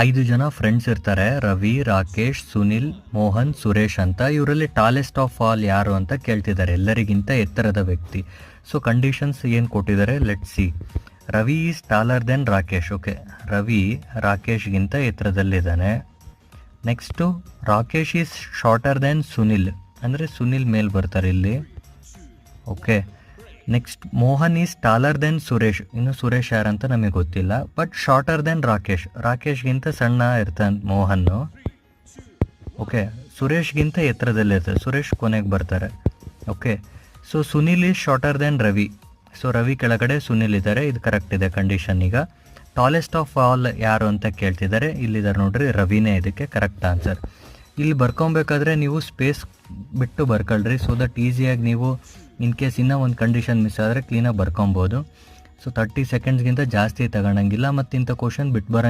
5 ಜನ ಫ್ರೆಂಡ್ಸ್ ಇರ್ತಾರೆ, ರವಿ, ರಾಕೇಶ್, ಸುನಿಲ್, ಮೋಹನ್, ಸುರೇಶ್ ಅಂತ. ಇವರಲ್ಲಿ ಟಾಲೆಸ್ಟ್ ಆಫ್ ಆಲ್ ಯಾರು ಅಂತ ಕೇಳ್ತಿದ್ದಾರೆ, ಎಲ್ಲರಿಗಿಂತ ಎತ್ತರದ ವ್ಯಕ್ತಿ. ಸೊ ಕಂಡೀಷನ್ಸ್ ಏನು ಕೊಟ್ಟಿದ್ದಾರೆ, let see. Ravi is taller than Rakesh. Okay, Ravi ರಾಕೇಶ್ಗಿಂತ ಎತ್ತರದಲ್ಲಿದ್ದಾನೆ. Next Rakesh is shorter than Sunil, ಅಂದರೆ ಸುನಿಲ್ ಮೇಲ್ ಬರ್ತಾರೆ ಇಲ್ಲಿ. Okay, next Mohan is taller than Suresh. ಇನ್ನು ಸುರೇಶ್ ಯಾರಂತ ನಮಗೆ ಗೊತ್ತಿಲ್ಲ, ಬಟ್ ಶಾರ್ಟರ್ ದೆನ್ ರಾಕೇಶ್. ರಾಕೇಶ್ಗಿಂತ ಸಣ್ಣ ಇರ್ತಾನೆ ಮೋಹನ್ನು. ಓಕೆ, ಸುರೇಶ್ಗಿಂತ ಎತ್ತರದಲ್ಲಿರ್ತಾರೆ, ಸುರೇಶ್ ಕೊನೆಗೆ ಬರ್ತಾರೆ. Okay, so Sunil is shorter than Ravi. So Ravi ಕೆಳಗಡೆ ಸುನಿಲ್ ಇದ್ದಾರೆ, ಇದು ಕರೆಕ್ಟ್ ಇದೆ ಕಂಡೀಷನ್. ಈಗ ಟಾಲೆಸ್ಟ್ ಆಫ್ ಆಲ್ ಯಾರು ಅಂತ ಕೇಳ್ತಿದ್ದಾರೆ, ಇಲ್ಲಿದ್ದಾರೆ ನೋಡ್ರಿ, ರವಿನೇ ಇದಕ್ಕೆ ಕರೆಕ್ಟ್ ಆನ್ಸರ್. ಇಲ್ಲಿ ಬರ್ಕೊಬೇಕಾದ್ರೆ ನೀವು ಸ್ಪೇಸ್ ಬಿಟ್ಟು ಬರ್ಕೊಳ್ರಿ, ಸೊ ದಟ್ ಈಸಿಯಾಗಿ ನೀವು ಇನ್ ಕೇಸ್ ಇನ್ನೂ ಒಂದು ಕಂಡೀಷನ್ ಮಿಸ್ ಆದರೆ ಕ್ಲೀನಾಗಿ ಬರ್ಕೊಬೋದು. ಸೊ 30 ಸೆಕೆಂಡ್ಸ್ಗಿಂತ ಜಾಸ್ತಿ ತಗೊಳಂಗಿಲ್ಲ, ಮತ್ತು ಇಂಥ ಕ್ವಶನ್ ಬಿಟ್ಟು ಬರೋಂಗಿಲ್ಲ.